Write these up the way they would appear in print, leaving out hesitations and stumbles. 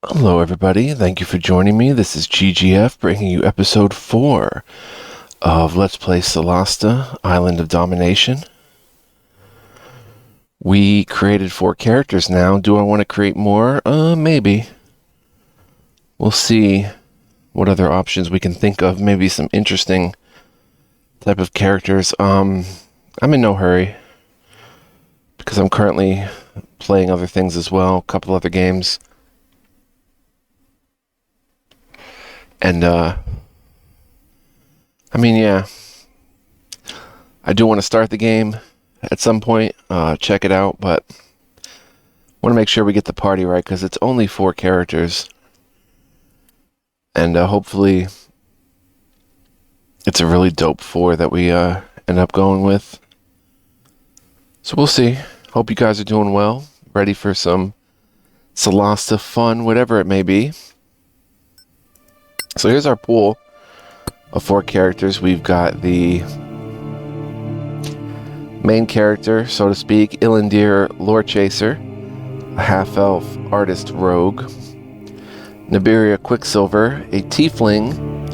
Hello, everybody. Thank you for joining me. This is GGF bringing you episode 4 of Let's Play Solasta, Island of Domination. We created 4 characters now. Do I want to create more? Maybe. We'll see what other options we can think of. Maybe some interesting type of characters. I'm in no hurry because I'm currently playing other things as well, a couple other games. And, yeah, I do want to start the game at some point, check it out, but want to make sure we get the party right, because it's only 4 characters, and hopefully it's a really dope 4 that we end up going with. So we'll see. Hope you guys are doing well, ready for some Solasta fun, whatever it may be. So here's our pool of 4 characters. We've got the main character, so to speak, Ilandir, Lore Chaser, a half-elf artist rogue, Nibiria Quicksilver, a tiefling,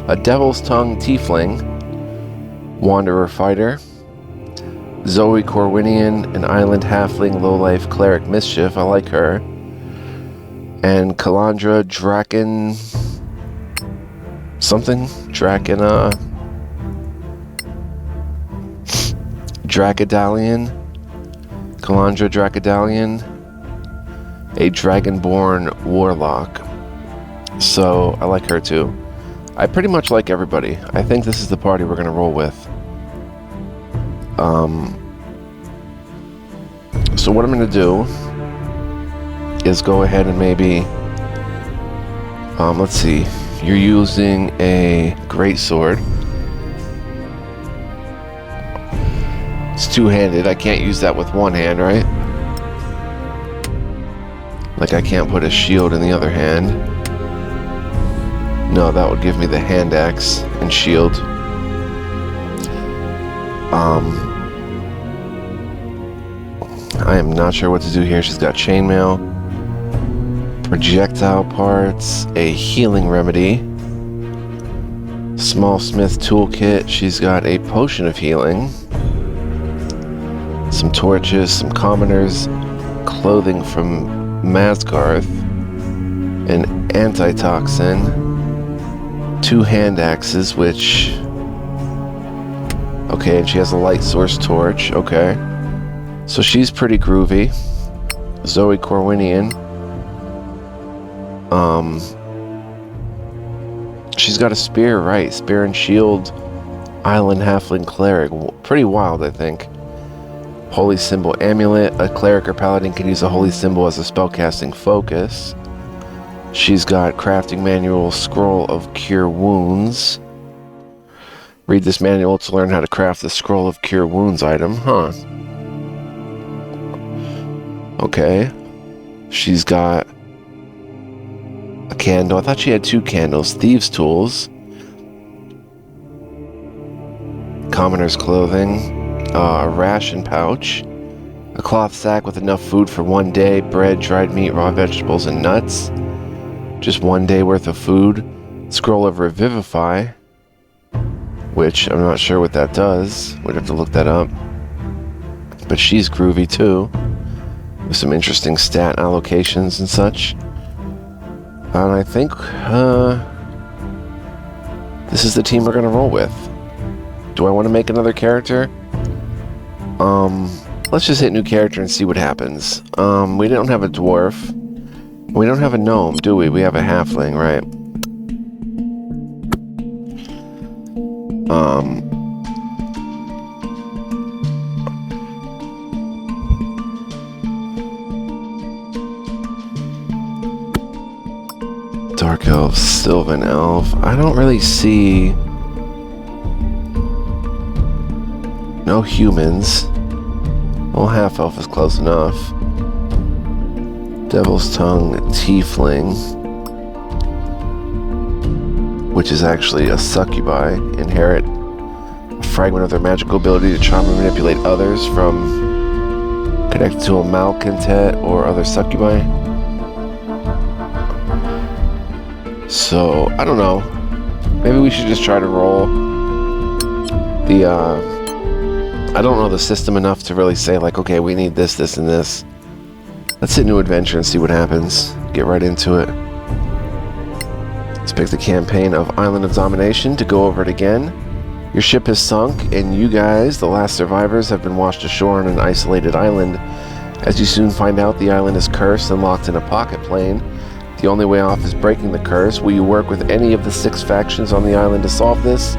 a Devil's Tongue tiefling, Wanderer Fighter, Zoe Corwinian, an island halfling low-life cleric mischief, I like her, and Kalandra Draken... Dracodalian, Kalandra Dracodalian, a Dragonborn Warlock. So, I like her too. I pretty much like everybody. I think this is the party we're gonna roll with. So what I'm gonna do is go ahead and maybe, let's see. You're using a greatsword. It's two-handed. I can't use that with one hand, right? Like I can't put a shield in the other hand. No, that would give me the hand axe and shield. I am not sure what to do here. She's got chainmail, projectile parts, a healing remedy, small smith toolkit. She's got a potion of healing, some torches, some commoners, clothing from Masgarth, an antitoxin, 2 hand axes, which... okay, and she has a light source torch. Okay. So she's pretty groovy. Zoe Corwinian. She's got a spear, right? Spear and shield, island halfling cleric. Pretty wild, I think. Holy symbol amulet. A cleric or paladin can use a holy symbol as a spellcasting focus. She's got crafting manual, scroll of cure wounds. Read this manual to learn how to craft the scroll of cure wounds item. Huh. Okay. She's got a candle. I thought she had 2 candles. Thieves' tools. Commoner's clothing. A ration pouch. A cloth sack with enough food for 1 day. Bread, dried meat, raw vegetables, and nuts. Just 1 day worth of food. Scroll of revivify. Which I'm not sure what that does. We'd have to look that up. But she's groovy too. With some interesting stat allocations and such. And I think this is the team we're going to roll with. Do I want to make another character? Let's just hit new character and see what happens. We don't have a dwarf. We don't have a gnome, do we? We have a halfling, right? Dark elf, sylvan elf. I don't really see no humans. Well, half elf is close enough. Devil's tongue tiefling, which is actually a succubi. Inherit a fragment of their magical ability to charm and manipulate others from connected to a malcontent or other succubi. So, I don't know. Maybe we should just try to roll the, I don't know the system enough to really say, like, okay, we need this, this, and this. Let's hit New Adventure and see what happens. Get right into it. Let's pick the campaign of Island of Domination to go over it again. Your ship has sunk, and you guys, the last survivors, have been washed ashore on an isolated island. As you soon find out, the island is cursed and locked in a pocket plane. The only way off is breaking the curse. Will you work with any of the 6 factions on the island to solve this,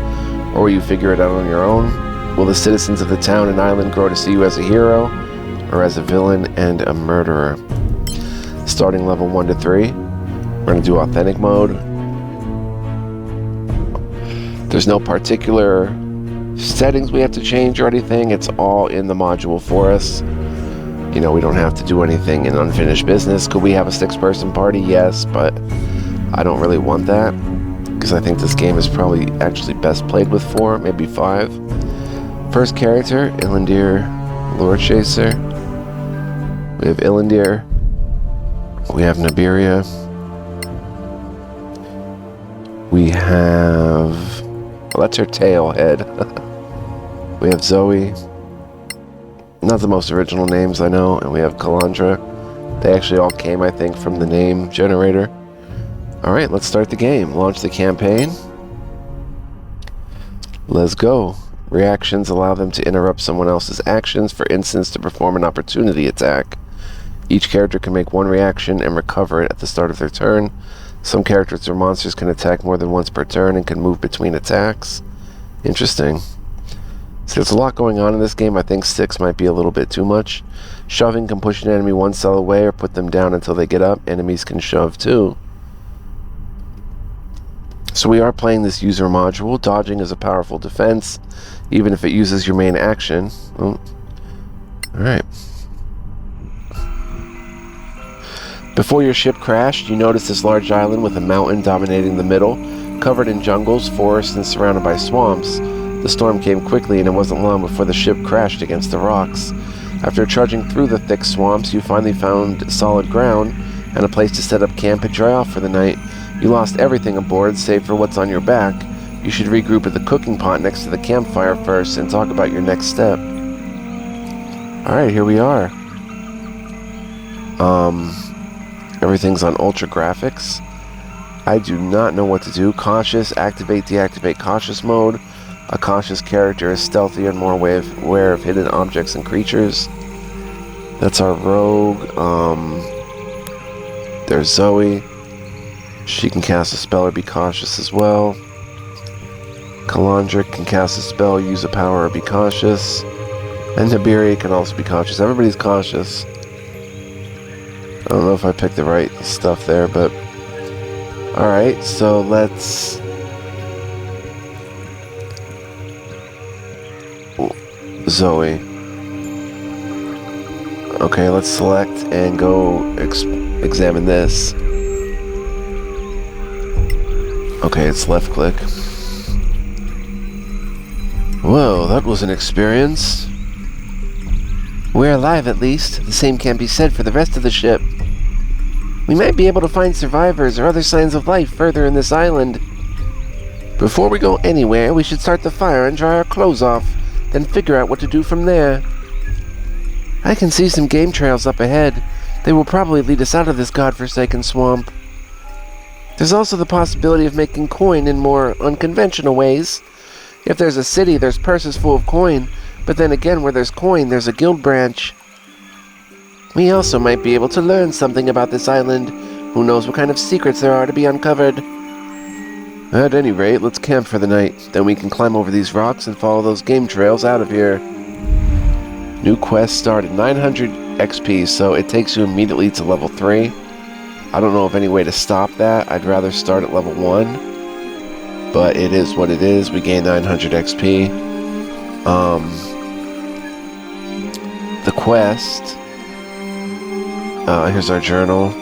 or will you figure it out on your own? Will the citizens of the town and island grow to see you as a hero, or as a villain and a murderer? Starting level 1 to 3. We're going to do authentic mode. There's no particular settings we have to change or anything. It's all in the module for us. You know, we don't have to do anything in unfinished business. Could we have a 6-person party? Yes, but I don't really want that, because I think this game is probably actually best played with 4, maybe 5. First character, Ilandir, Lord Chaser. We have Ilandir. We have Nibiria. We have... well, that's her tail head. We have Zoe. Not the most original names, I know. And we have Kalandra. They actually all came, I think, from the name generator. Alright, let's start the game. Launch the campaign. Let's go. Reactions allow them to interrupt someone else's actions, for instance, to perform an opportunity attack. Each character can make 1 reaction and recover it at the start of their turn. Some characters or monsters can attack more than once per turn and can move between attacks. Interesting. So there's a lot going on in this game. I think 6 might be a little bit too much. Shoving can push an enemy 1 cell away or put them down until they get up. Enemies can shove too. So we are playing this user module. Dodging is a powerful defense, even if it uses your main action. Oh. Alright. Before your ship crashed, you noticed this large island with a mountain dominating the middle, covered in jungles, forests, and surrounded by swamps. The storm came quickly, and it wasn't long before the ship crashed against the rocks. After trudging through the thick swamps, you finally found solid ground and a place to set up camp and dry off for the night. You lost everything aboard, save for what's on your back. You should regroup at the cooking pot next to the campfire first and talk about your next step. Alright, here we are. Everything's on ultra graphics. I do not know what to do. Cautious, activate, deactivate cautious mode. A cautious character is stealthier and more aware of hidden objects and creatures. That's our rogue. There's Zoe. She can cast a spell or be cautious as well. Kalandra can cast a spell, use a power, or be cautious. And Nibiria can also be cautious. Everybody's cautious. I don't know if I picked the right stuff there, but... alright, so let's... Zoe. Okay, let's select and go examine this. Okay, it's left click. Whoa, that was an experience. We're alive at least. The same can't be said for the rest of the ship. We might be able to find survivors or other signs of life further in this island. Before we go anywhere, we should start the fire and dry our clothes off, then figure out what to do from there. I can see some game trails up ahead. They will probably lead us out of this godforsaken swamp. There's also the possibility of making coin in more unconventional ways. If there's a city, there's purses full of coin, but then again, where there's coin, there's a guild branch. We also might be able to learn something about this island. Who knows what kind of secrets there are to be uncovered. At any rate, let's camp for the night. Then we can climb over these rocks and follow those game trails out of here. New quest started 900 XP, so it takes you immediately to level 3. I don't know of any way to stop that. I'd rather start at level 1. But it is what it is. We gain 900 XP. The quest... here's our journal.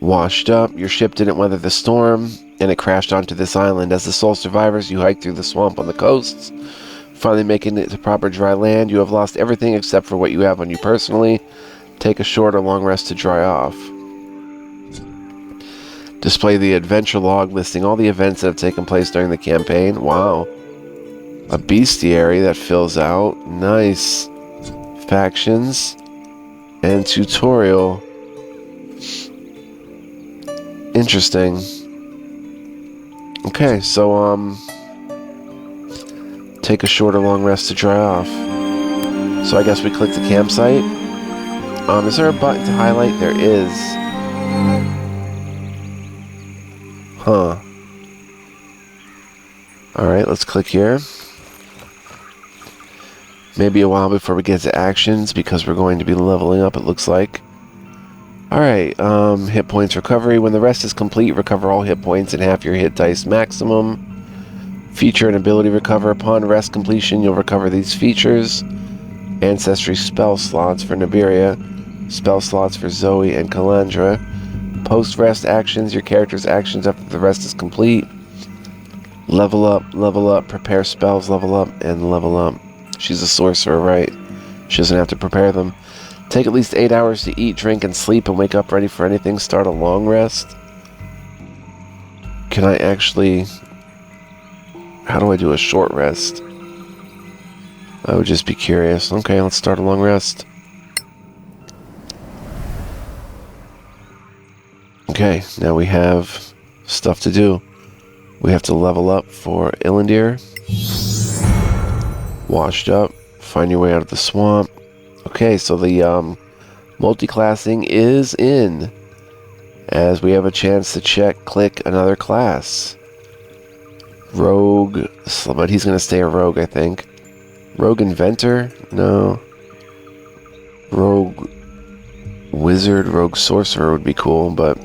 Washed up. Your ship didn't weather the storm, and it crashed onto this island. As the sole survivors, you hiked through the swamp on the coasts. Finally making it to proper dry land, you have lost everything except for what you have on you personally. Take a short or long rest to dry off. Display the adventure log listing all the events that have taken place during the campaign. Wow. A bestiary that fills out. Nice. Factions. And tutorial. Interesting. Okay, so, take a short or long rest to dry off. So I guess we click the campsite. Is there a button to highlight? There is. Huh. Alright, let's click here. Maybe a while before we get to actions because we're going to be leveling up, it looks like. Alright, hit points recovery. When the rest is complete, recover all hit points and half your hit dice maximum. Feature and ability recover. Upon rest completion, you'll recover these features. Ancestry spell slots for Nibiria. Spell slots for Zoe and Calandra. Post-rest actions, your character's actions after the rest is complete. Level up, prepare spells, level up, and level up. She's a sorcerer, right? She doesn't have to prepare them. Take at least 8 hours to eat, drink, and sleep, and wake up ready for anything. Start a long rest. Can I actually... How do I do a short rest? I would just be curious. Okay, let's start a long rest. Okay, now we have stuff to do. We have to level up for Ilandir. Washed up. Find your way out of the swamp. Okay, so the multi-classing is in. As we have a chance to click another class. Rogue, but he's going to stay a rogue, I think. Rogue Inventor? No. Rogue Wizard, Rogue Sorcerer would be cool, but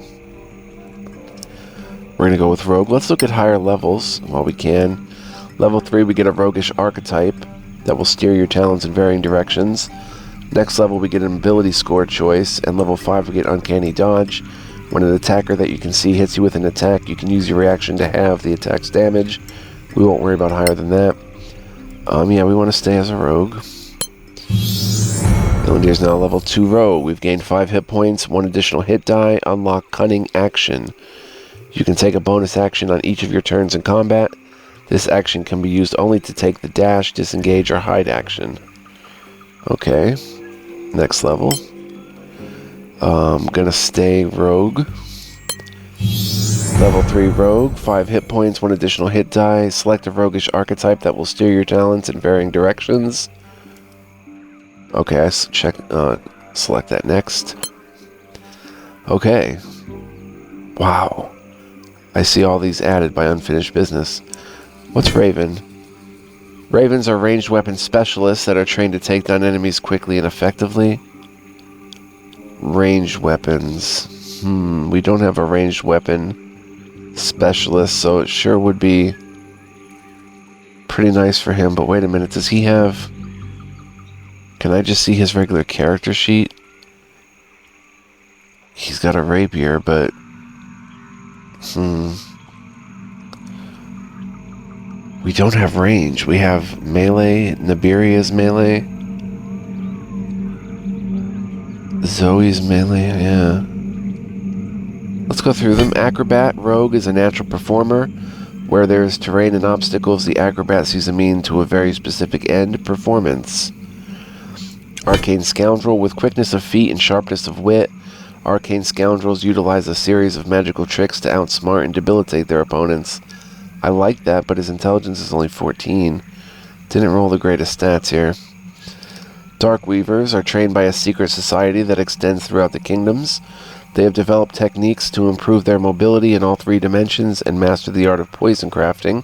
we're going to go with Rogue. Let's look at higher levels while we can. Level 3, we get a Roguish archetype that will steer your talents in varying directions. Next level, we get an ability score choice, and level 5, we get Uncanny Dodge. When an attacker that you can see hits you with an attack, you can use your reaction to halve the attack's damage. We won't worry about higher than that. Yeah, we want to stay as a rogue. Ilandir's now level 2 rogue. We've gained 5 hit points, 1 additional hit die, unlock Cunning Action. You can take a bonus action on each of your turns in combat. This action can be used only to take the dash, disengage, or hide action. Okay. Next level. I'm gonna stay rogue. Level 3 rogue, 5 hit points, 1 additional hit die. Select a roguish archetype that will steer your talents in varying directions. Okay, I select that next. Okay. Wow. I see all these added by unfinished business. What's Raven? Ravens are ranged weapon specialists that are trained to take down enemies quickly and effectively. Ranged weapons. We don't have a ranged weapon specialist, so it sure would be pretty nice for him. But wait a minute, does he have... Can I just see his regular character sheet? He's got a rapier, but... We don't have range. We have melee. Nibiria's melee. Zoe's melee, yeah. Let's go through them. Acrobat. Rogue is a natural performer. Where there is terrain and obstacles, the acrobat sees a mean to a very specific end. Performance. Arcane Scoundrel. With quickness of feet and sharpness of wit, arcane scoundrels utilize a series of magical tricks to outsmart and debilitate their opponents. I like that, but his intelligence is only 14. Didn't roll the greatest stats here. Dark Weavers are trained by a secret society that extends throughout the kingdoms. They have developed techniques to improve their mobility in all 3 dimensions and master the art of poison crafting.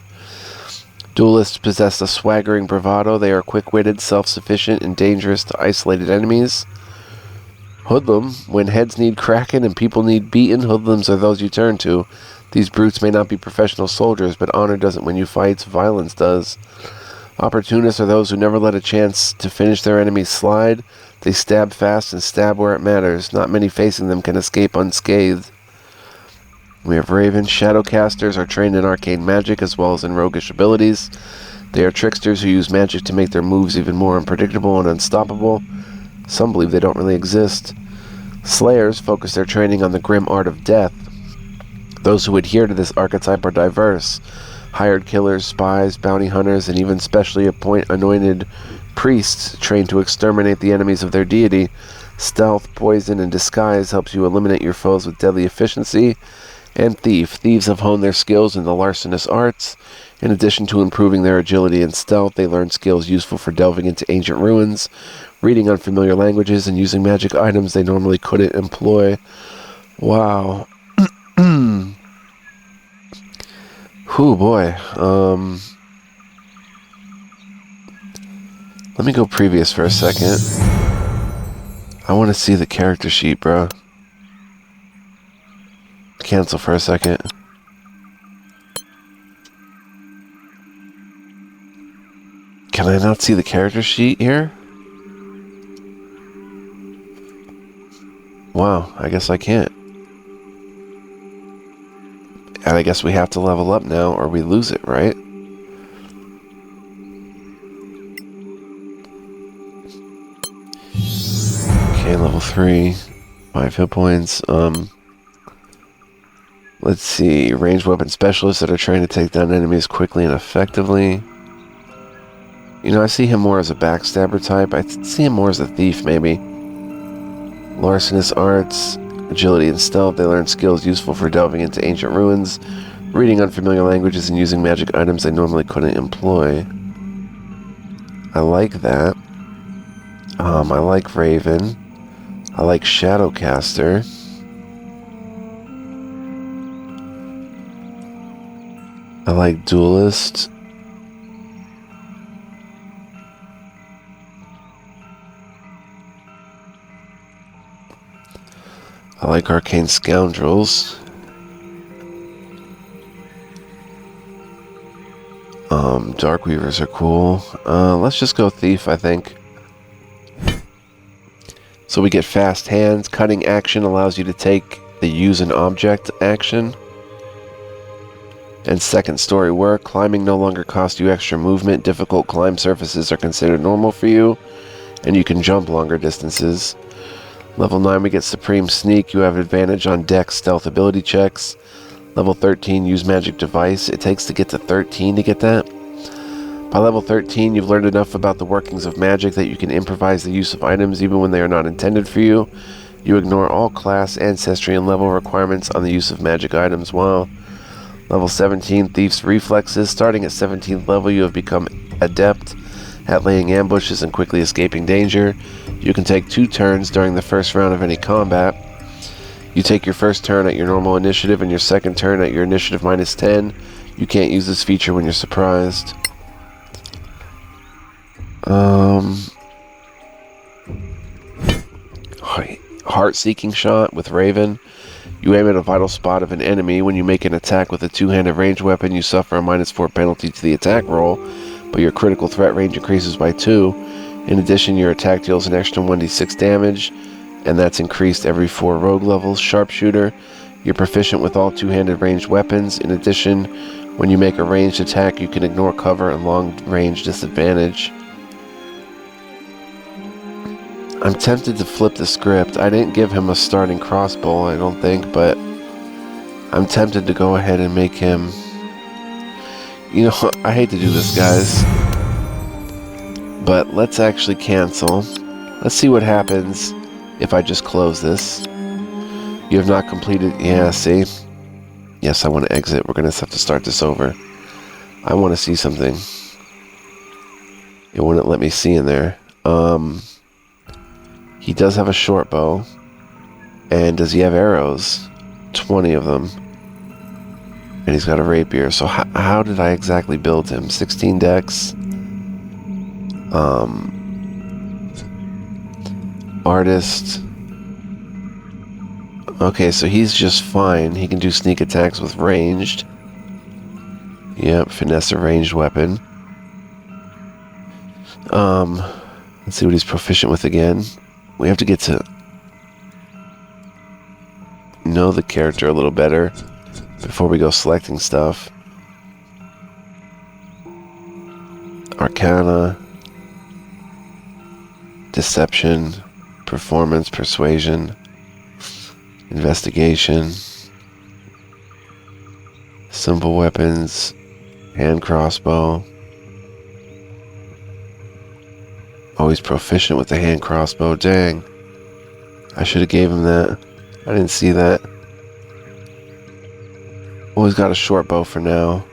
Duelists possess a swaggering bravado. They are quick-witted, self-sufficient, and dangerous to isolated enemies. Hoodlum. When heads need cracking and people need beaten, hoodlums are those you turn to. These brutes may not be professional soldiers, but honor doesn't win you fights, violence does. Opportunists are those who never let a chance to finish their enemies slide. They stab fast and stab where it matters. Not many facing them can escape unscathed. We have Raven. Shadowcasters are trained in arcane magic as well as in roguish abilities. They are tricksters who use magic to make their moves even more unpredictable and unstoppable. Some believe they don't really exist. Slayers focus their training on the grim art of death. Those who adhere to this archetype are diverse. Hired killers, spies, bounty hunters, and even specially anointed priests trained to exterminate the enemies of their deity. Stealth, poison, and disguise helps you eliminate your foes with deadly efficiency. And thieves have honed their skills in the larcenous arts. In addition to improving their agility and stealth, they learn skills useful for delving into ancient ruins, reading unfamiliar languages, and using magic items they normally couldn't employ. Wow. Whew, boy. Let me go previous for a second. I want to see the character sheet, bro. Cancel for a second. Can I not see the character sheet here? Wow, I guess I can't. And I guess we have to level up now or we lose it, right? Okay, level 3. 5 hit points. Let's see. Ranged weapon specialists that are trying to take down enemies quickly and effectively. You know, I see him more as a backstabber type. I see him more as a thief, maybe. Larcenous arts, agility and stealth. They learn skills useful for delving into ancient ruins, reading unfamiliar languages, and using magic items they normally couldn't employ. I like that. I like Raven. I like Shadowcaster. I like Duelist. I like Arcane Scoundrels. Darkweavers are cool. Let's just go Thief, I think. So we get fast hands. Cutting action allows you to take the use an object action. And second story work. Climbing no longer costs you extra movement. Difficult climb surfaces are considered normal for you. And you can jump longer distances. Level 9 we get Supreme Sneak. You have advantage on Dex stealth ability checks. Level 13 use Magic Device. It takes to get to 13 to get that. By level 13 you've learned enough about the workings of magic that you can improvise the use of items even when they are not intended for you. You ignore all class, ancestry, and level requirements on the use of magic items. Wow. Level 17 Thief's Reflexes. Starting at 17th level you have become adept at laying ambushes and quickly escaping danger. You can take 2 turns during the first round of any combat. You take your first turn at your normal initiative and your second turn at your initiative minus 10. You can't use this feature when you're surprised. Heart-seeking shot with Raven. You aim at a vital spot of an enemy. When you make an attack with a two-handed ranged weapon, you suffer a -4 penalty to the attack roll, but your critical threat range increases by 2. In addition, your attack deals an extra 1d6 damage, and that's increased every 4 rogue levels. Sharpshooter. You're proficient with all two-handed ranged weapons. In addition, when you make a ranged attack, you can ignore cover and long-range disadvantage. I'm tempted to flip the script. I didn't give him a starting crossbow, I don't think, but I'm tempted to go ahead and make him... You know, I hate to do this, guys, but let's actually cancel. Let's see what happens if I just close this. You have not completed... Yeah, see? Yes, I want to exit. We're going to have to start this over. I want to see something. It wouldn't let me see in there. He does have a short bow. And does he have arrows? 20 of them. And he's got a rapier. So how did I exactly build him? 16 dex. Artist. Okay, so he's just fine. He can do sneak attacks with ranged. Yep, finesse a ranged weapon. Let's see what he's proficient with again. We have to get to know the character a little better before we go selecting stuff. Arcana, Deception, Performance, Persuasion, Investigation. Simple weapons, hand crossbow. Oh, he's proficient with the hand crossbow. Dang. I should have gave him that. I didn't see that. Well, he's got a short bow for now.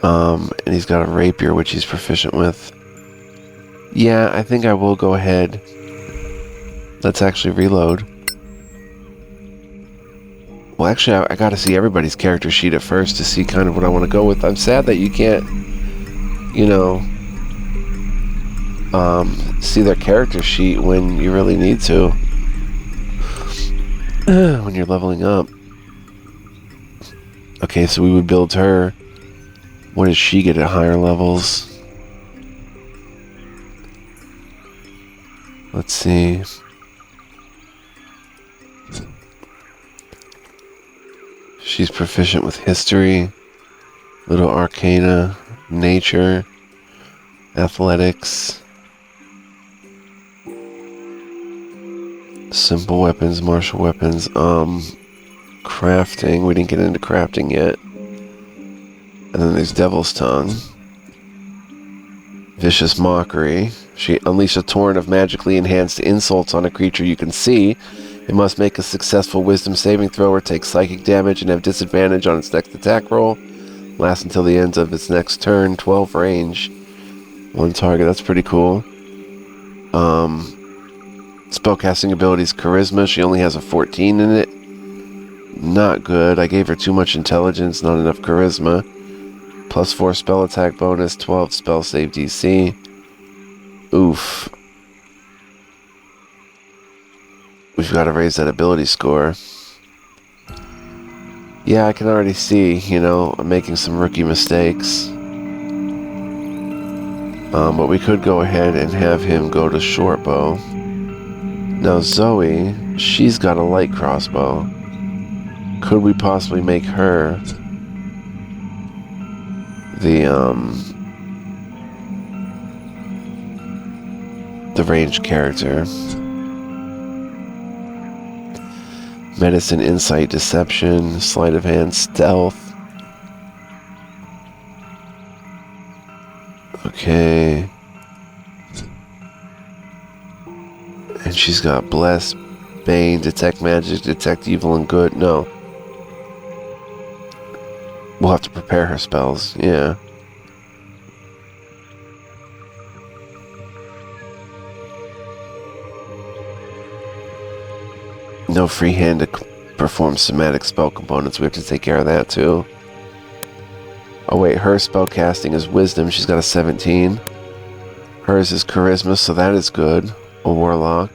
And he's got a rapier, which he's proficient with. Yeah, I think I will go ahead. Let's actually reload. Well, actually, I gotta see everybody's character sheet at first to see kind of what I want to go with. I'm sad that you can't, you know, see their character sheet when you really need to. When you're leveling up. Okay, so we would build her. What does she get at higher levels? Let's see. She's proficient with history, little arcana, nature, athletics, simple weapons, martial weapons, crafting. We didn't get into crafting yet. And then there's Devil's Tongue. Vicious Mockery. She unleashes a torrent of magically enhanced insults on a creature you can see. It must make a successful wisdom saving throw or take psychic damage and have disadvantage on its next attack roll. Lasts until the end of its next turn. 12 range. 1 target. That's pretty cool. Spellcasting abilities Charisma. She only has a 14 in it. Not good. I gave her too much intelligence, not enough charisma. +4 spell attack bonus, 12 spell save DC. Oof. We've got to raise that ability score. Yeah, I can already see, you know, I'm making some rookie mistakes. But we could go ahead and have him go to short bow. Now Zoe, she's got a light crossbow. Could we possibly make her the ranged character? Medicine, insight, deception, sleight of hand, stealth. Okay. And she's got bless, bane, detect magic, detect evil and good. No. We'll have to prepare her spells, yeah. No free hand to perform somatic spell components. We have to take care of that too. Oh wait, her spell casting is wisdom. She's got a 17. Hers is charisma, so that is good. A warlock.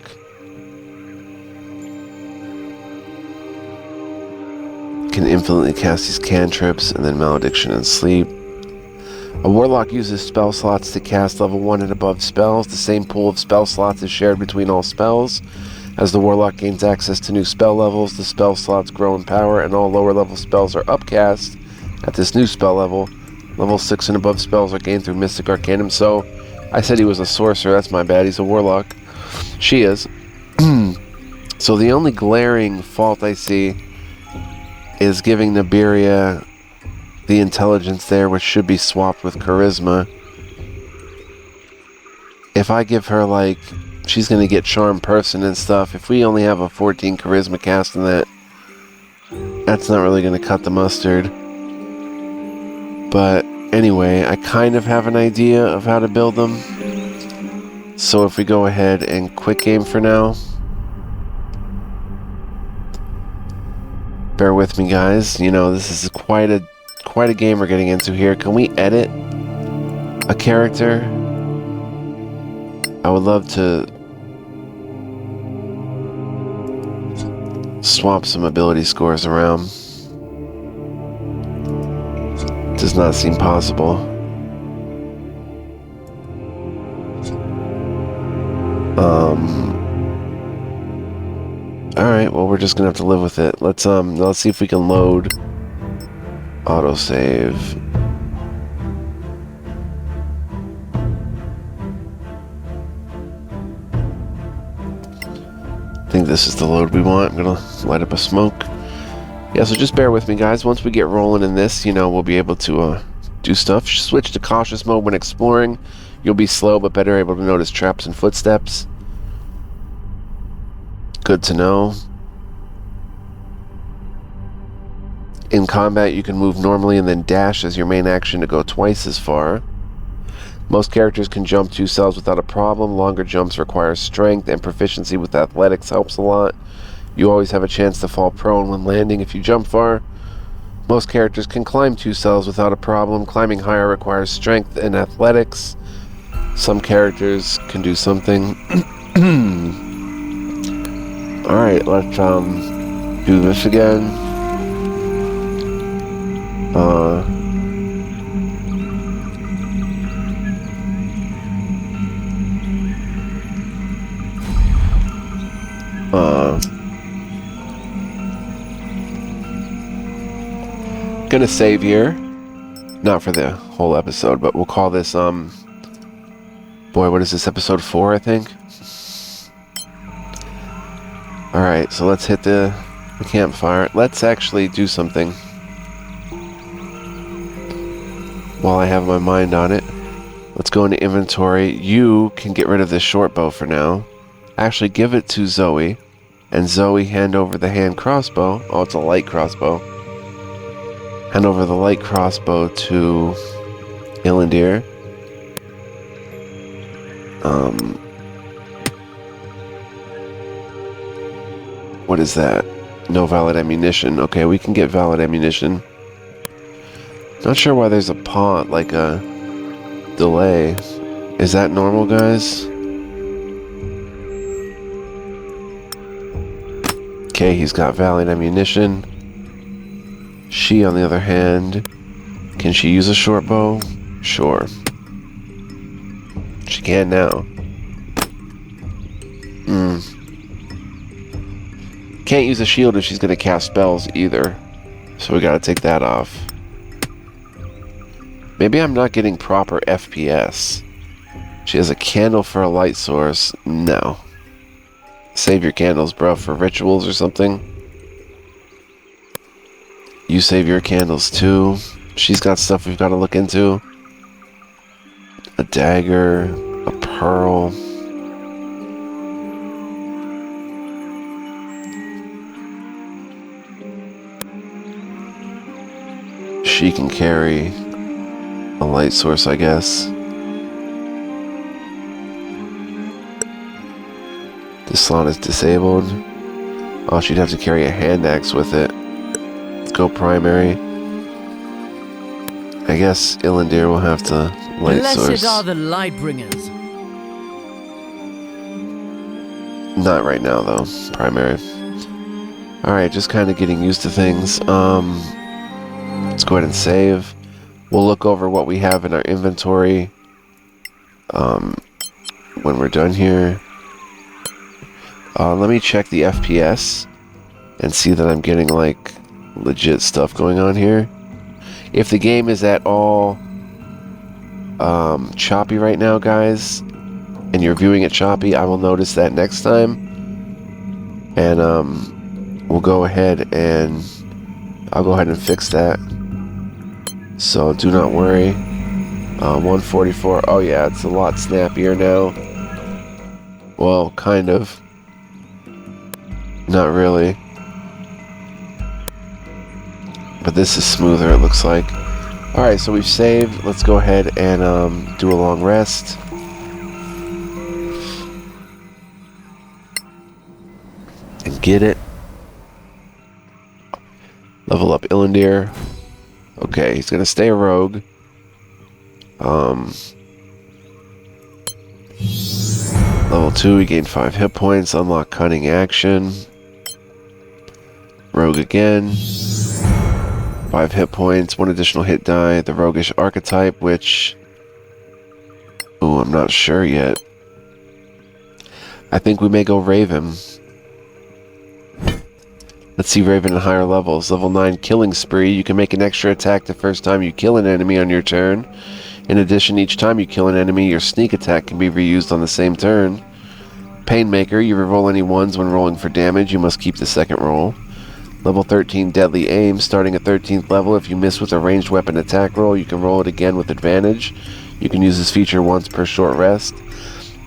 Can infinitely cast these cantrips and then malediction and sleep. A warlock uses spell slots to cast level 1 and above spells. The same pool of spell slots is shared between all spells. As the warlock gains access to new spell levels, the spell slots grow in power and all lower level spells are upcast at this new spell level. Level 6 and above spells are gained through Mystic Arcanum. So, I said he was a sorcerer, that's my bad, he's a warlock. She is. So the only glaring fault I see is giving Nibiria the intelligence there, which should be swapped with charisma. If I give her, like, she's going to get charm person and stuff. If we only have a 14 charisma cast in that, that's not really going to cut the mustard. But anyway, I kind of have an idea of how to build them. So if we go ahead and quick game for now. Bear with me, guys. You know, this is quite a game we're getting into here. Can we edit a character? I would love to swap some ability scores around. Does not seem possible. Alright, well, we're just gonna have to live with it. Let's see if we can load autosave. I think this is the load we want. I'm gonna light up a smoke. Yeah, so just bear with me, guys. Once we get rolling in this, we'll be able to do stuff. Switch to cautious mode when exploring. You'll be slow, but better able to notice traps and footsteps. Good to know. In combat, you can move normally and then dash as your main action to go twice as far. Most characters can jump 2 cells without a problem. Longer jumps require strength, and proficiency with athletics helps a lot. You always have a chance to fall prone when landing if you jump far. Most characters can climb 2 cells without a problem. Climbing higher requires strength and athletics. Some characters can do something. Alright, let's do this again. Gonna save here. Not for the whole episode, but we'll call this, boy, what is this, episode 4, I think? Alright, so let's hit the campfire. Let's actually do something while I have my mind on it. Let's go into inventory. You can get rid of this short bow for now. Actually, give it to Zoe. And Zoe, hand over the hand crossbow. Oh, it's a light crossbow. Hand over the light crossbow to Ilandir. What is that? No valid ammunition. Okay, we can get valid ammunition. Not sure why there's a pause, like a delay. Is that normal, guys? Okay, he's got valid ammunition. She, on the other hand, can she use a short bow? Sure. She can now. Can't use a shield if she's going to cast spells either. So we got to take that off. Maybe I'm not getting proper FPS. She has a candle for a light source. No. Save your candles, bro, for rituals or something. You save your candles too. She's got stuff we've got to look into. A dagger, a pearl. She can carry a light source, I guess. This slot is disabled. Oh, she'd have to carry a hand axe with it. Let's go primary. I guess Ilandir will have to light source. Blessed are the light bringers. Not right now, though. Primary. Alright, just kind of getting used to things. Let's go ahead and save. We'll look over what we have in our inventory when we're done here. Let me check the FPS and see that I'm getting like legit stuff going on here. If the game is at all choppy right now, guys, and you're viewing it choppy, I will notice that next time. And we'll go ahead and I'll go ahead and fix that. So do not worry. 144. Oh yeah, it's a lot snappier now. Well, kind of. Not really. But this is smoother, it looks like. Alright, so we've saved. Let's go ahead and do a long rest. And get it. Level up Ilandir. Okay, he's gonna stay a rogue. Level 2, he gained 5 hit points. Unlock cunning action. Rogue again. 5 hit points, 1 additional hit die. The roguish archetype, which... Ooh, I'm not sure yet. I think we may go Raven. Let's see Raven at higher levels. Level 9, Killing Spree. You can make an extra attack the first time you kill an enemy on your turn. In addition, each time you kill an enemy, your sneak attack can be reused on the same turn. Painmaker. You reroll any ones when rolling for damage. You must keep the second roll. Level 13, Deadly Aim. Starting at 13th level, if you miss with a ranged weapon attack roll, you can roll it again with advantage. You can use this feature once per short rest.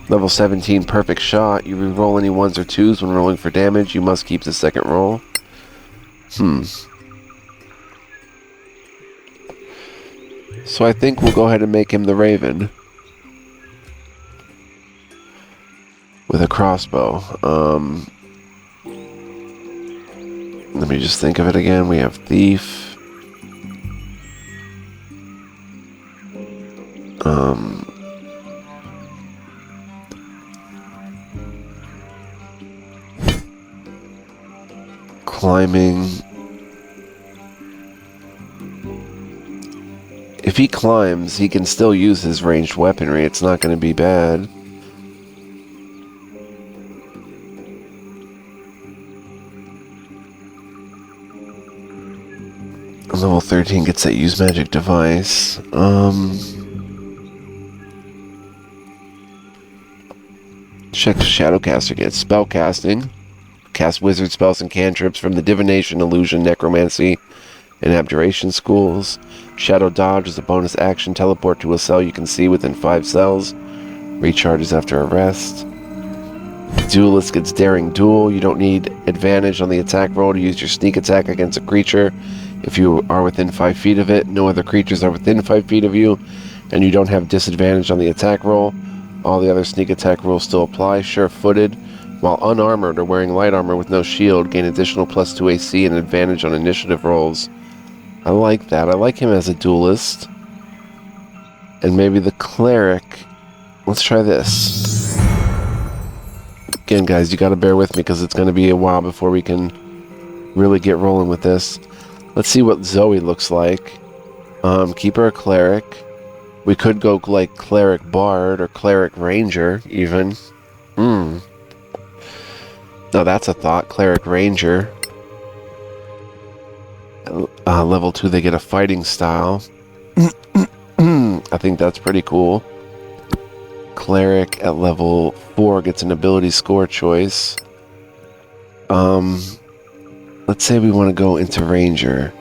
Level 17, Perfect Shot. You reroll any 1s or 2s when rolling for damage. You must keep the second roll. So I think we'll go ahead and make him the Raven. With a crossbow. Let me just think of it again. We have Thief. Climbing. If he climbs, he can still use his ranged weaponry. It's not going to be bad. Level 13 gets that use magic device. Check the Shadowcaster gets spellcasting. Cast wizard spells and cantrips from the Divination, Illusion, Necromancy, and Abjuration schools. Shadow Dodge is a bonus action. Teleport to a cell you can see within 5 cells. Recharges after a rest. Duelist gets Daring Duel. You don't need advantage on the attack roll to use your sneak attack against a creature. If you are within 5 feet of it, no other creatures are within 5 feet of you, and you don't have disadvantage on the attack roll. All the other sneak attack rules still apply. Sure-footed. While unarmored or wearing light armor with no shield, gain additional +2 AC and advantage on initiative rolls. I like that. I like him as a duelist. And maybe the cleric. Let's try this. Again, guys, you gotta bear with me because it's gonna be a while before we can really get rolling with this. Let's see what Zoe looks like. Keep her a cleric. We could go like cleric bard or cleric ranger even. Now that's a thought. Cleric ranger. Level 2 they get a fighting style. I think that's pretty cool. Cleric at level 4 gets an ability score choice. Let's say we want to go into Ranger.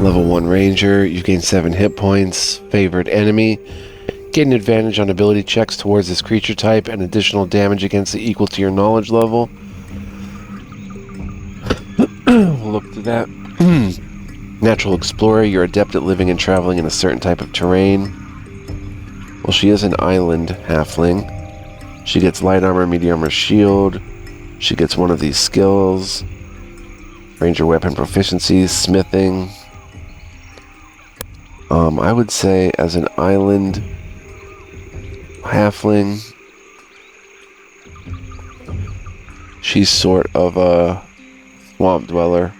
Level 1 Ranger, you gain 7 hit points. Favored enemy. Gain an advantage on ability checks towards this creature type and additional damage against it equal to your knowledge level. We'll look through that. Natural Explorer, you're adept at living and traveling in a certain type of terrain. Well, she is an island halfling. She gets light armor, medium armor, shield. She gets one of these skills. Ranger weapon proficiencies, smithing. I would say as an island halfling, she's sort of a swamp dweller.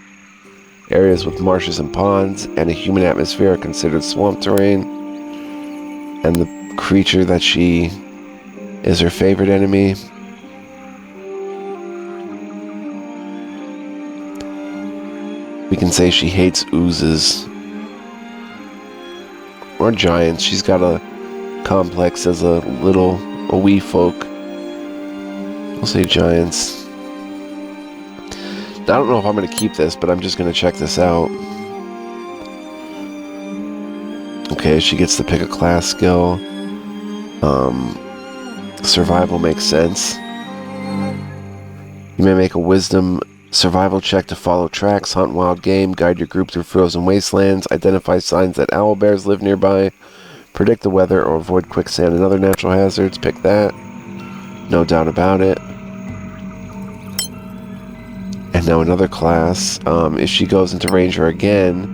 Areas with marshes and ponds and a human atmosphere are considered swamp terrain. And the creature that she is her favorite enemy. We can say she hates oozes. Or giants. She's got a complex as a wee folk. We'll say giants. Now, I don't know if I'm going to keep this, but I'm just going to check this out. Okay, she gets to pick a class skill. Survival makes sense. You may make a wisdom survival check to follow tracks, hunt wild game, guide your group through frozen wastelands, identify signs that owl bears live nearby, predict the weather, or avoid quicksand and other natural hazards. Pick that. No doubt about it. And now another class. If she goes into Ranger again,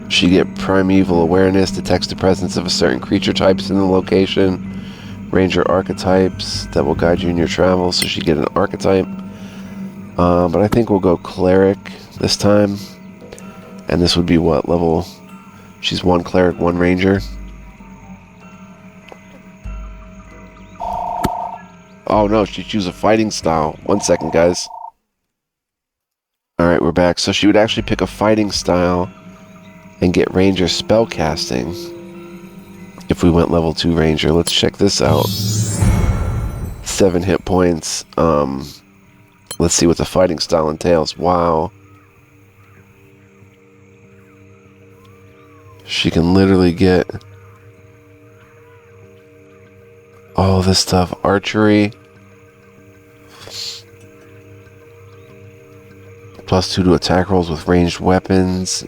she get Primeval Awareness, detects the presence of a certain creature types in the location. Ranger archetypes that will guide you in your travels, so she get an archetype. But I think we'll go Cleric this time. And this would be what level? She's 1 Cleric, 1 Ranger. Oh no, she chooses a fighting style. 1 second, guys. Alright, we're back. So she would actually pick a fighting style and get Ranger spellcasting if we went level 2 Ranger. Let's check this out. 7 hit points. Let's see what the fighting style entails. Wow. She can literally get all this stuff. Archery. +2 to attack rolls with ranged weapons.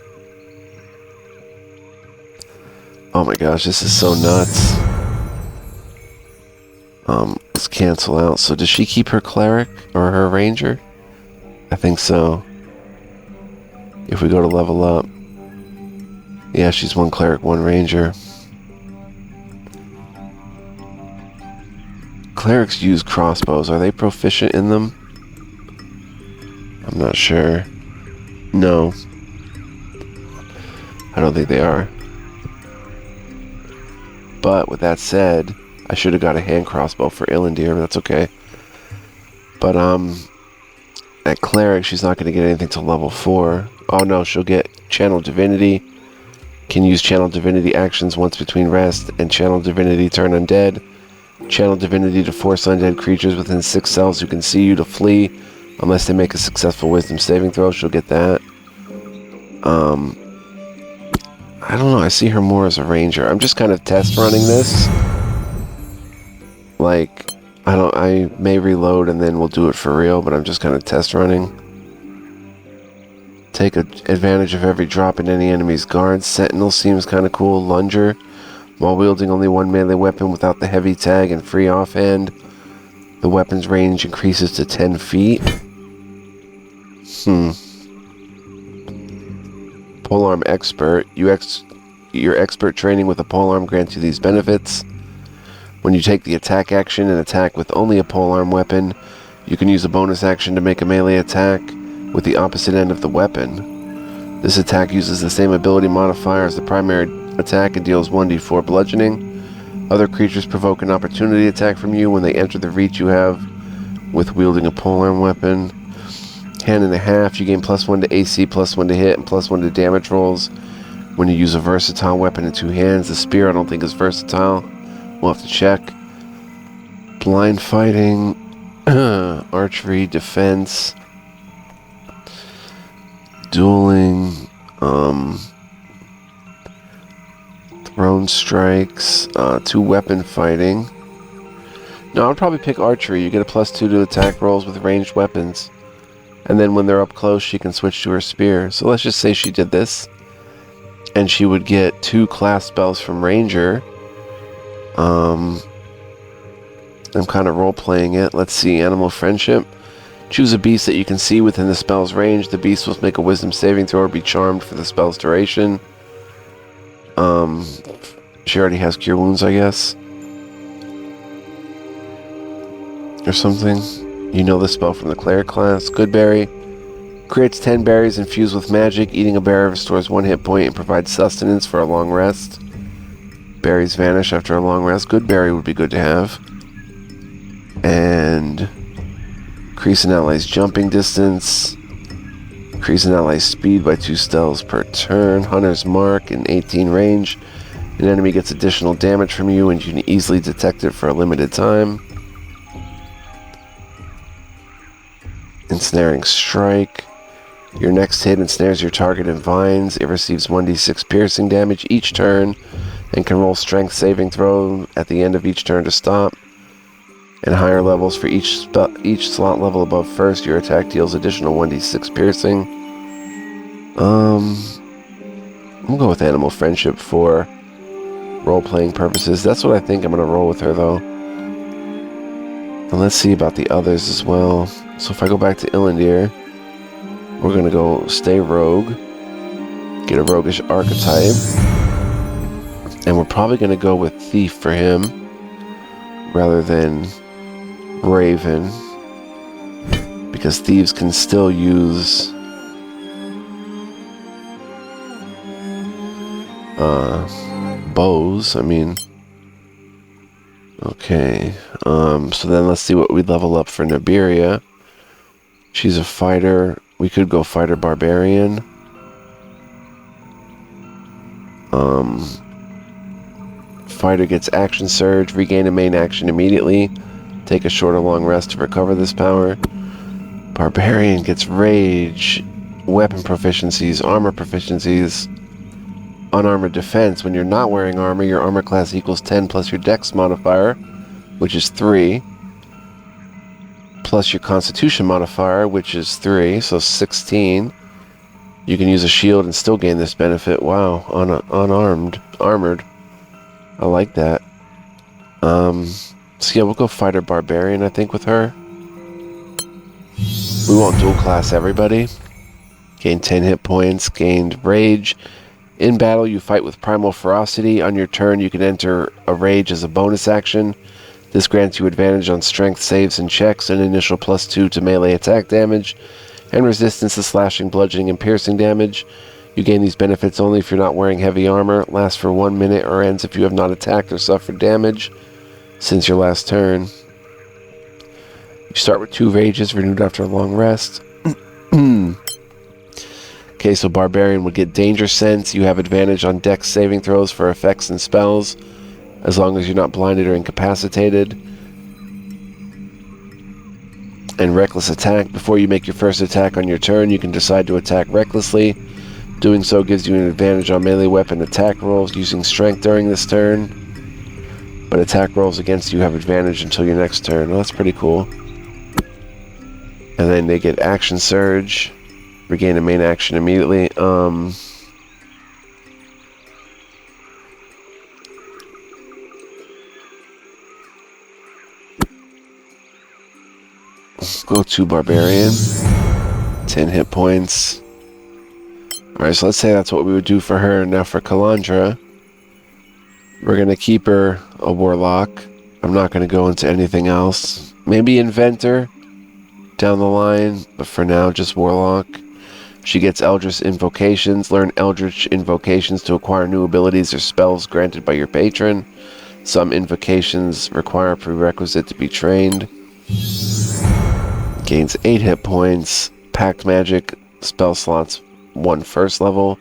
Oh my gosh, this is so nuts. Let's cancel out. So does she keep her cleric or her ranger? I think so. If we go to level up. Yeah, she's 1 cleric, 1 ranger. Clerics use crossbows. Are they proficient in them? I'm not sure. No. I don't think they are. But with that said, I should have got a hand crossbow for Illandir, but that's okay. But at cleric, she's not going to get anything till level 4. Oh no, she'll get Channel Divinity. Can use Channel Divinity actions once between rest, and Channel Divinity turn undead. Channel Divinity to force undead creatures within 6 cells who can see you to flee, unless they make a successful Wisdom saving throw. She'll get that. I don't know, I see her more as a ranger. I'm just kind of test running this. Like, I may reload and then we'll do it for real, but I'm just kind of test running. Take advantage of every drop in any enemy's guard. Sentinel seems kind of cool. Lunger. While wielding only 1 melee weapon without the heavy tag and free offhand, the weapon's range increases to 10 feet. Polearm Expert. Your expert training with a polearm grants you these benefits. When you take the attack action and attack with only a polearm weapon, you can use a bonus action to make a melee attack with the opposite end of the weapon. This attack uses the same ability modifier as the primary attack and deals 1d4 bludgeoning. Other creatures provoke an opportunity attack from you when they enter the reach you have with wielding a polearm weapon. Hand and a half, you gain +1 to AC, +1 to hit, and +1 to damage rolls when you use a versatile weapon in 2 hands. The spear I don't think is versatile. We'll have to check. Blind fighting, archery, defense, dueling, thrown strikes, 2 weapon fighting. No, I'd probably pick archery. You get a +2 to attack rolls with ranged weapons. And then when they're up close, she can switch to her spear. So let's just say she did this. And she would get 2 class spells from Ranger. I'm kind of role-playing it. Let's see, Animal Friendship. Choose a beast that you can see within the spell's range. The beast must make a wisdom saving throw or be charmed for the spell's duration. She already has Cure Wounds, I guess. Or something. You know the spell from the Cleric class. Good Berry. Creates 10 berries infused with magic. Eating a berry restores 1 hit point and provides sustenance for a long rest. Berries vanish after a long rest. Good Berry would be good to have. And increase an ally's jumping distance. Increase an ally's speed by 2 spells per turn. Hunter's Mark in 18 range. An enemy gets additional damage from you and you can easily detect it for a limited time. Ensnaring Strike. Your next hit ensnares your target in vines. It receives 1d6 piercing damage each turn and can roll strength saving throw at the end of each turn to stop. And higher levels for each slot level above first, your attack deals additional 1d6 piercing. We'll go with Animal Friendship for role-playing purposes. That's what I think I'm going to roll with her, though. And let's see about the others as well. So if I go back to Illandir, we're going to go stay rogue, get a roguish archetype, and we're probably going to go with Thief for him rather than Raven, because thieves can still use bows. I mean, okay. So then let's see what we level up for Nibiria. She's a fighter. We could go fighter barbarian. Fighter gets action surge, regain a main action immediately. Take a short or long rest to recover this power. Barbarian gets rage, weapon proficiencies, armor proficiencies, unarmored defense. When you're not wearing armor, your armor class equals 10 plus your dex modifier, which is 3, plus your constitution modifier, which is 3, so 16. You can use a shield and still gain this benefit. Wow, armored. I like that. So yeah, we'll go fighter barbarian, I think, with her. We won't dual class everybody. Gain 10 hit points, gained rage. In battle, you fight with primal ferocity. On your turn, you can enter a rage as a bonus action. This grants you advantage on strength saves and checks, an initial +2 to melee attack damage, and resistance to slashing, bludgeoning, and piercing damage. You gain these benefits only if you're not wearing heavy armor, lasts for 1 minute, or ends if you have not attacked or suffered damage since your last turn. You start with 2 rages, renewed after a long rest. Okay, so Barbarian would get Danger Sense. You have advantage on dex saving throws for effects and spells, as long as you're not blinded or incapacitated. And Reckless Attack. Before you make your first attack on your turn, you can decide to attack recklessly. Doing so gives you an advantage on melee weapon attack rolls using strength during this turn. But attack rolls against you have advantage until your next turn. Well, that's pretty cool. And then they get Action Surge. Regain a main action immediately. Let's go to Barbarian. 10 hit points. Alright, so let's say that's what we would do for her. Now for Kalandra, we're going to keep her a Warlock. I'm not going to go into anything else. Maybe Inventor down the line, but for now, just Warlock. She gets Eldritch Invocations. Learn Eldritch Invocations to acquire new abilities or spells granted by your patron. Some invocations require a prerequisite to be trained. Gains 8 hit points. Pact Magic. Spell slots 1 first level.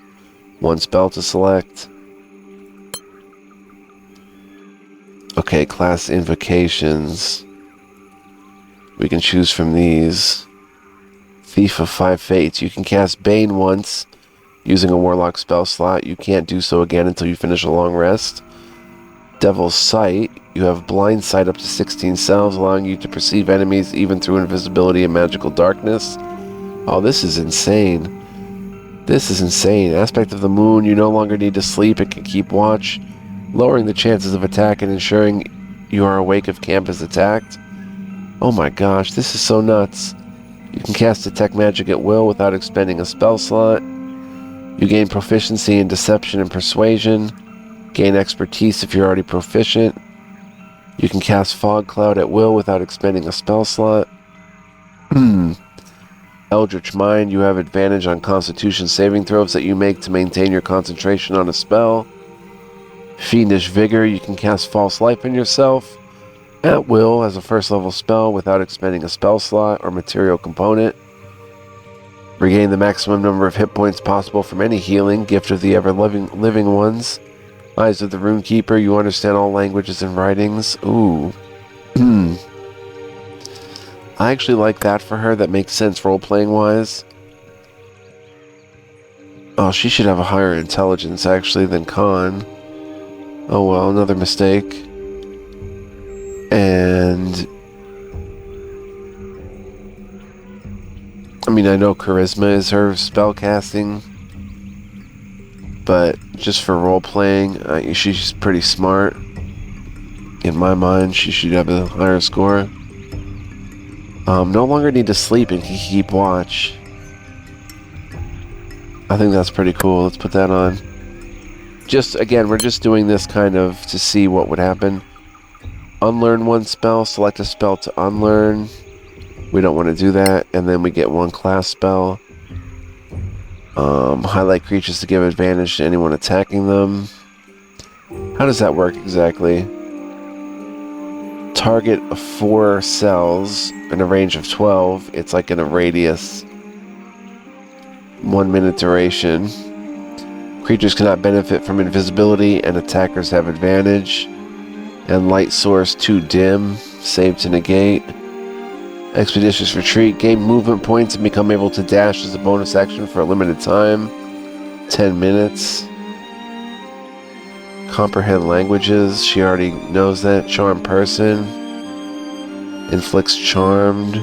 1 spell to select. Okay, class invocations. We can choose from these. Thief of 5 Fates. You can cast Bane once using a Warlock spell slot. You can't do so again until you finish a long rest. Devil's Sight. You have Blind Sight up to 16 cells, allowing you to perceive enemies even through invisibility and magical darkness. Oh, this is insane. This is insane. Aspect of the Moon. You no longer need to sleep. It can keep watch, lowering the chances of attack and ensuring you are awake if camp is attacked. Oh my gosh, this is so nuts. You can cast Detect Magic at will without expending a spell slot. You gain proficiency in Deception and Persuasion. Gain Expertise if you're already proficient. You can cast Fog Cloud at will without expending a spell slot. Eldritch Mind. You have advantage on Constitution saving throws that you make to maintain your concentration on a spell. Fiendish Vigor. You can cast False Life on yourself at will as a first level spell without expending a spell slot or material component. Regain the maximum number of hit points possible from any healing. Gift of the ever-living ones. Eyes of the Runekeeper. You understand all languages and writings. Ooh. I actually like that for her. That makes sense role-playing wise. Oh, she should have a higher intelligence actually than Khan. Oh well, another mistake. And I mean, I know charisma is her spell casting, but just for role playing, she's pretty smart. In my mind, she should have a higher score. No longer need to sleep and keep watch. I think that's pretty cool. Let's put that on. Just again, we're just doing this kind of to see what would happen. Unlearn 1 spell, select a spell to unlearn. We don't want to do that. And then we get 1 class spell. Highlight creatures to give advantage to anyone attacking them. How does that work exactly? Target 4 cells in a range of 12. It's like in a radius. 1 minute duration. Creatures cannot benefit from invisibility and attackers have advantage. And light source too dim, save to negate. Expeditious Retreat. Gain movement points and become able to dash as a bonus action for a limited time. 10 minutes. Comprehend languages. She already knows that. Charm person. Inflicts charmed.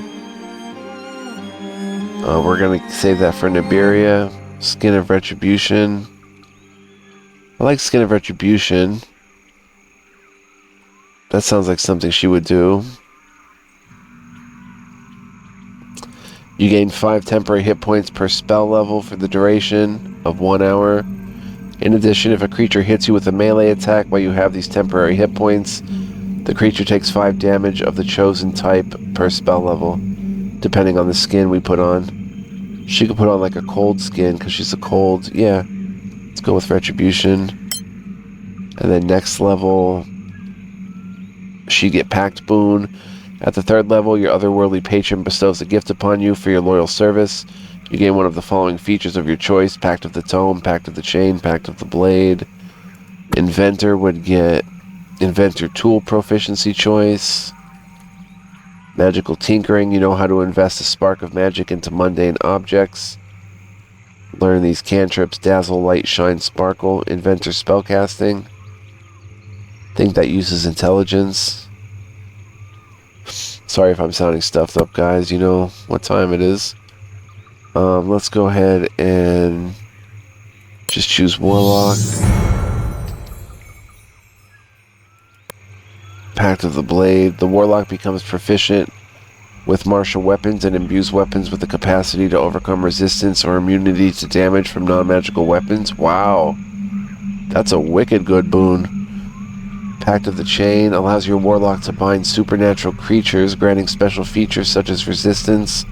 We're going to save that for Nibiria. Skin of Retribution. I like Skin of Retribution. That sounds like something she would do. You gain 5 temporary hit points per spell level for the duration of 1 hour. In addition, if a creature hits you with a melee attack while you have these temporary hit points, the creature takes 5 damage of the chosen type per spell level, depending on the skin we put on. She could put on like a cold skin because she's a cold. Yeah, let's go with Retribution. And then next level, she get Pact Boon. At the 3rd level, your otherworldly patron bestows a gift upon you for your loyal service. You gain one of the following features of your choice: Pact of the Tome, Pact of the Chain, Pact of the Blade. Inventor would get Inventor Tool Proficiency choice. Magical Tinkering, you know how to invest a spark of magic into mundane objects. Learn these cantrips: Dazzle, Light, Shine, Sparkle. Inventor Spellcasting. Think that uses intelligence. Sorry if I'm sounding stuffed up, guys. You know what time it is. Let's go ahead and just choose Warlock. Pact of the Blade. The Warlock becomes proficient with martial weapons and imbues weapons with the capacity to overcome resistance or immunity to damage from non-magical weapons. Wow. That's a wicked good boon. Pact of the Chain allows your Warlock to bind supernatural creatures, granting special features such as resistance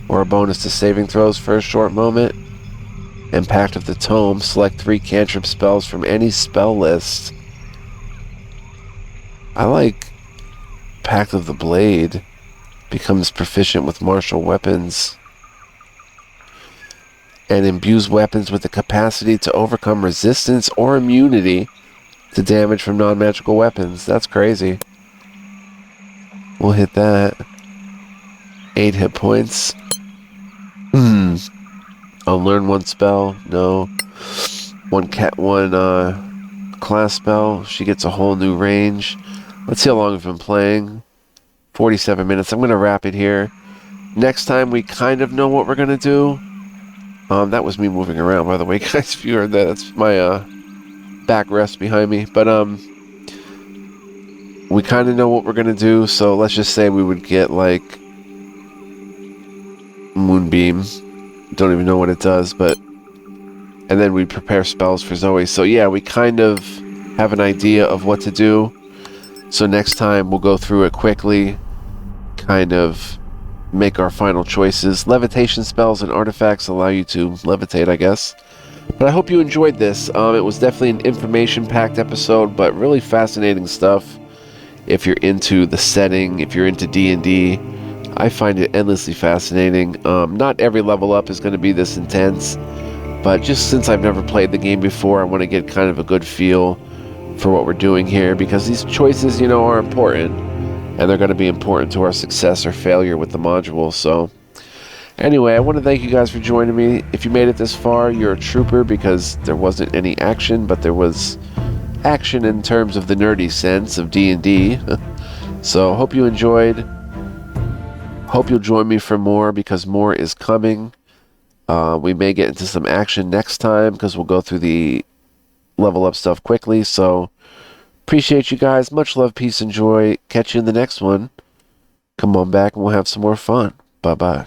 or a bonus to saving throws for a short moment. And Pact of the Tome, select 3 cantrip spells from any spell list. I like Pact of the Blade. Becomes proficient with martial weapons and imbues weapons with the capacity to overcome resistance or immunity to damage from non-magical weapons. That's crazy. We'll hit that. 8 hit points. I'll learn 1 spell. No. One class spell. She gets a whole new range. Let's see how long we've been playing. 47 minutes. I'm going to wrap it here. Next time we kind of know what we're going to do. That was me moving around, by the way, guys. If you heard that, that's my backrest behind me. But we kind of know what we're going to do. So let's just say we would get like Moonbeam. Don't even know what it does, but and then we'd prepare spells for Zoe. So yeah, we kind of have an idea of what to do. So next time we'll go through it quickly, kind of make our final choices. Levitation spells and artifacts allow you to levitate, I guess. But I hope you enjoyed this. It was definitely an information-packed episode, but really fascinating stuff. If you're into the setting, if you're into D&D, I find it endlessly fascinating. Not every level up is going to be this intense, but just since I've never played the game before, I want to get kind of a good feel for what we're doing here, because these choices, you know, are important, and they're going to be important to our success or failure with the module. So anyway, I want to thank you guys for joining me. If you made it this far, you're a trooper, because there wasn't any action, but there was action in terms of the nerdy sense of D&D. So hope you enjoyed. Hope you'll join me for more, because more is coming. We may get into some action next time, because we'll go through the level up stuff quickly. So appreciate you guys. Much love, peace, and joy. Catch you in the next one. Come on back and we'll have some more fun. Bye bye.